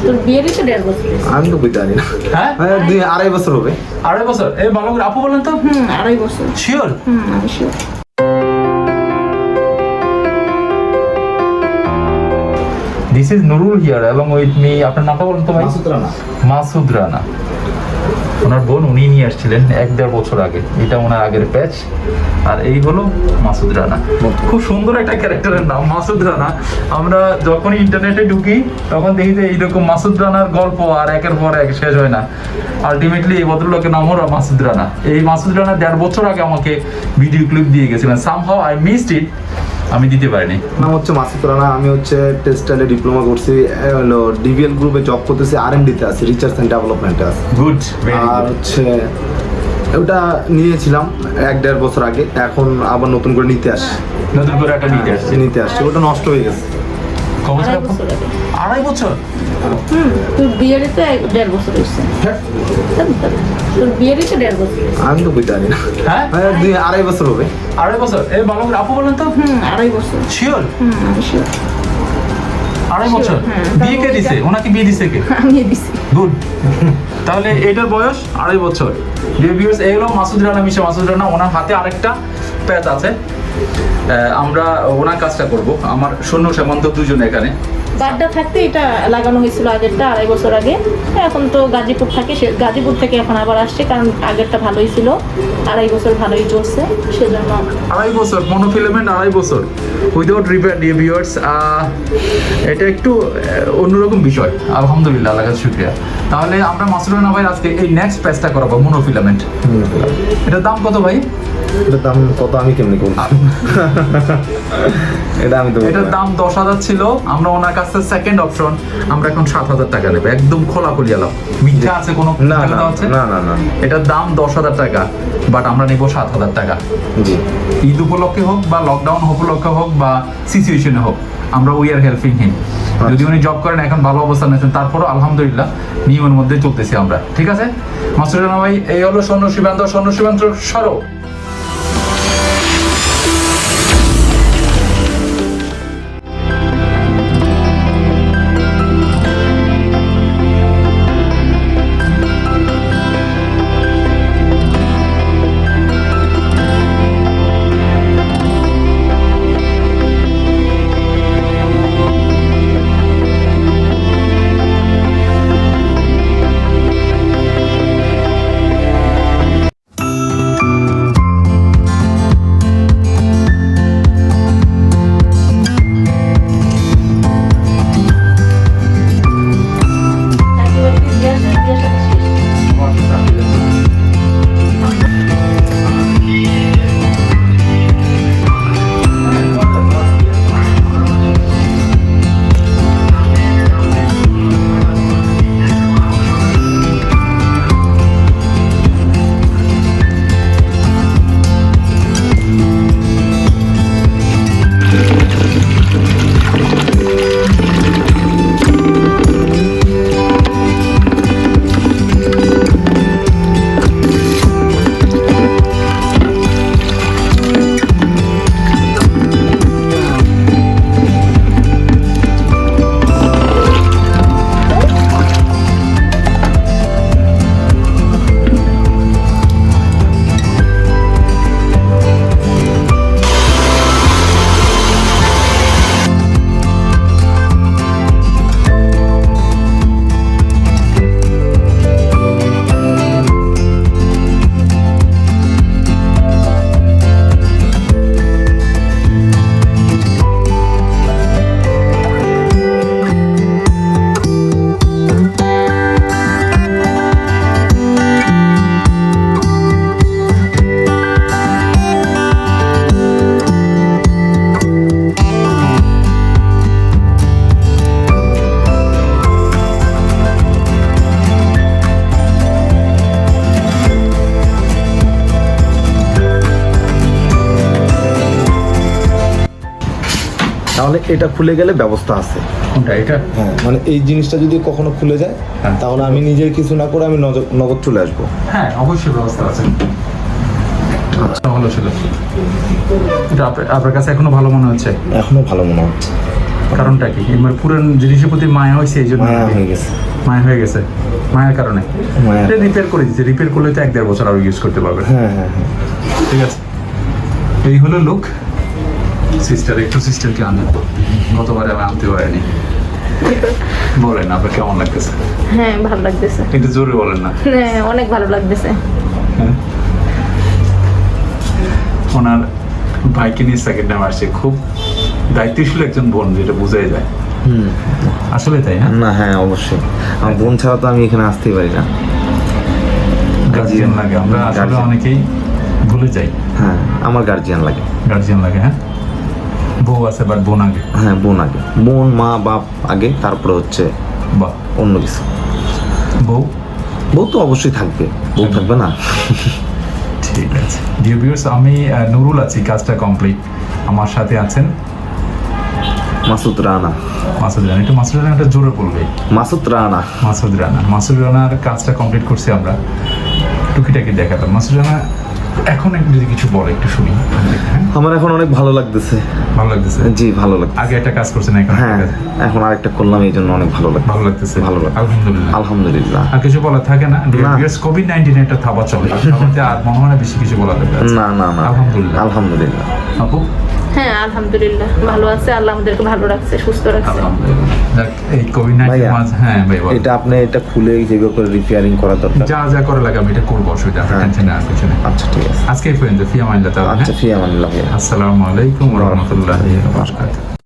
তোর বিয়ের তো 1.5 বছর হয়েছে। আমি তো বুঝতে পারি না। হ্যাঁ 2.5 বছর হবে। 2.5 বছর। এই ভালো করে আপু বলেন তো। 2.5 বছর। শিওর? আমি sure. This is Nurul here এবং উইথ মি। আপনার নামটা বলুন তো ভাই। মাসুদ রানা। মাসুদ রানা। ওনার বোন উনি নিয়ে আসছিলেন 1-1.5 বছর আগে। এটা ওনার আগের প্যাচ। আর এই হলো মাসুদ রানা। খুব সুন্দর একটা ক্যারেক্টারের নাম মাসুদ রানা। আমরা যখনই ইন্টারনেটে ঢুকি তখন দেখি যে এইরকম মাসুদ রানার গল্প আর একের পর এক শেষ হয় না। আলটিমেটলি এই ভদ্রলোকের নাম হলো মাসুদ রানা। এই মাসুদ রানা 1.5 বছর আগে আমাকে ভিডিও ক্লিপ দিয়ে গেছিলেন। Somehow I missed it. আমি দিতে পারিনি। নাম হচ্ছে মাসুদ রানা। আমি হচ্ছে টেক্সটাইলে ডিপ্লোমা করছি, হলো ডিভিএল গ্রুপে জব করতেছি, আরএমডিতে আছি, রিসার্চ এন্ড ডেভেলপমেন্টে আছি। গুড, ভেরি আর গুড। হচ্ছে ওটা নিয়েছিলাম 1-1.5 বছর আগে, এখন আবার নতুন করে নিতে আসছি। নতুন করে একটা নিতে আসছে। ওটা নষ্ট হয়ে গেছে। কত বছর? 2.5 বছর আগে। 2.5 বছর? তোর বিয়ের তো 1.5 বছর হয়েছে। তোর বিয়ের তো 1.5 বছর হয়েছে। আমি তো বুঝতে পারি না। হ্যাঁ 2.5 বছর হবে। 2.5 বছর। এই ভালো করে আপু বলেন তো। 2.5 বছর। শিওর? আমি শিওর। 2.5 বছর। হ্যাঁ। বিয়ে কে দিছে? ওনাকে বিয়ে দিছে কে? আমি দিছি। গুড। তাহলে এটার বয়স 2.5 বছর। ভিউয়ার্স, এই হলো মাসুদ রানা, মিশা মাসুদ রানা। ওনার হাতে আরেকটা প্যাচ আছে। আমরা ওনার কাজটা করব। আমার সৈন্য সামন্ত দুজন এখানে। বাড্ডা থাকতে এটা লাগানো হয়েছিল আগেরটা 2.5 বছর আগে। এখন তো গাজীপুর থাকে, গাজীপুর থেকে এখন আবার আসছে, কারণ আগেরটা ভালোই ছিল। 2.5 বছর ভালোই চলছে, সেজন্য 2.5 বছর মনোফিলামেন্ট। 2.5 বছর উইদাউট রিপেয়ার। ডিয়ার ভিউয়ার্স, এটা একটু অন্যরকম বিষয়। আলহামদুলিল্লাহ, আল্লাহর কাছে শুকরিয়া। তাহলে আমরা মাসুদ রানা ভাই আজকে এই নেক্সট প্যাচটা করাবো, মনোফিলামেন্ট। এটার দাম কত ভাই? এটার দাম কত আমি কেমনি করব? এটার দাম 10,000 ছিল। আমরা ওনার কাছে সেকেন্ড অপশন, আমরা এখন 7,000 টাকা নেব। একদম খোলাখুলি আলাপ, মিথ্যা আছে কোনো? না না না। এটার দাম 10,000 টাকা, বাট আমরা নেব 7,000 টাকা। জি। ঈদ উপলক্ষে হোক বা লকডাউন উপলক্ষে হোক বা সিচুয়েশনে হোক, আমরা উই আর হেল্পিং হিম। যদি উনি জব করেন, এখন ভালো অবস্থান আছেন, তারপরও আলহামদুলিল্লাহ নিয়মের মধ্যে চলতেছি আমরা। ঠিক আছে মাসুদ রানা ভাই, এই হলো স্বর্ণ সীমান্ত সরো। তাহলে এটা খুলে গেলে ব্যবস্থা আছে। কোনটা এটা? হ্যাঁ, মানে এই জিনিসটা যদি কখনো খুলে যায়, তাহলে আমি নিজের কিছু না করে আমি নগদ চলে আসবো। হ্যাঁ, অবশ্যই ব্যবস্থা আছে। আচ্ছা, ভালো ছিল। এটা আপনার কাছে এখনো ভালো মনে হচ্ছে? এখনো ভালো মনে হচ্ছে। কারণটা কি? এবার পুরান জিনিসের প্রতি মায়া হয়েছে এই জন্য মায়া নাকি? হয়ে গেছে। মায়া হয়ে গেছে, মায়ের কারণে মায়া। রিপেয়ার করে দিচ্ছে। রিপেয়ার করলে তো 1-1.5 বছর আরো ইউজ করতে পারবে। হ্যাঁ হ্যাঁ হ্যাঁ। ঠিক আছে, এই হলো লুক। সিস্টার একটু সিস্টারকে আনেন, গতবারে আমি আনতে পারিনি। বলেন আপনার কেমন লাগতেছে? হ্যাঁ ভালো লাগতেছে। একটু জোরে বলেন না। হ্যাঁ অনেক ভালো লাগতেছে। হ্যাঁ। ওনার ভাইকে নিয়ে সেকেন্ড টাইম আসছে, খুব দায়িত্বশীল একজন বোন, যেটা বোঝাই যায়। আসলে তাই হ্যাঁ। না হ্যাঁ অবশ্যই, আমার বোন ছাড়া তো আমি এখানে আসতেই পারি না। গার্জিয়ান লাগে, আমরা আসলে Guardian। অনেকেই ভুলে যাই। হ্যাঁ আমার গার্জিয়ান লাগে। গার্জিয়ান লাগে হ্যাঁ। বউ আছে বাট বোন আগে। হ্যাঁ বোন আগে, বোন মা বাপ আগে, তারপরে হচ্ছে বাহ। অন্য কিছু। বউ বউ তো অবশ্যই থাকবে, বউ থাকবে না? ঠিক আছে। ডিয়ার ভিউয়ার্স, আমি নুরুল আছি, কাজটা কমপ্লিট। আমার সাথে আছেন মাসুদ রানা। মাসুদ রানা। একটু মাসুদ রানাটা জোরে বলবে। মাসুদ রানা। মাসুদ রানা। মাসুদ রানার কাজটা কমপ্লিট করছি আমরা, টুকিটাকি দেখালাম। মাসুদ রানা এখন যদি কিছু বলে একটু শুনি। হ্যাঁ আমার এখন অনেক ভালো লাগতেছে। ভালো লাগতেছে? জি ভালো লাগছে। আগে একটা কাজ করছেন, এখন হ্যাঁ এখন আরেকটা করলাম, এই জন্য অনেক ভালো লাগছে। ভালো লাগতেছে? ভালো লাগছে আলহামদুলিল্লাহ। আলহামদুলিল্লাহ। আর কিছু বলা থাকে না? কোভিড-19 একটা থাবা চলে, আমাদের আর মনে হয় না বেশি কিছু বলা দরকার আছে। না না না আলহামদুলিল্লাহ। আলহামদুলিল্লাহ। আপু? হ্যাঁ আলহামদুলিল্লাহ ভালো আছে, আল্লাহ আমাদেরকে ভালো রাখছে, সুস্থ রাখছে। আলহামদুলিল্লাহ। যাক, এই কোভিড-19 ভাইয়া, মাঝ, হ্যাঁ ভাই বল। এটা আপনি এটা খুলে যেভাবে করে রিপেয়ারিং করা দরকার। যা যা করে লাগে আমি এটা করবো, অসুবিধা নেই, হ্যাঁ। টেনশন নেওয়ার কিছু নেই। আচ্ছা ঠিক আছে। আজকে এই পর্যন্ত। ফি আমানিল্লাহ তাআলা। আচ্ছা ফি আমানিল্লাহ ভাইয়া। আসসালামু আলাইকুম ওয়া রাহমাতুল্লাহি ওয়া বারাকাতুহু।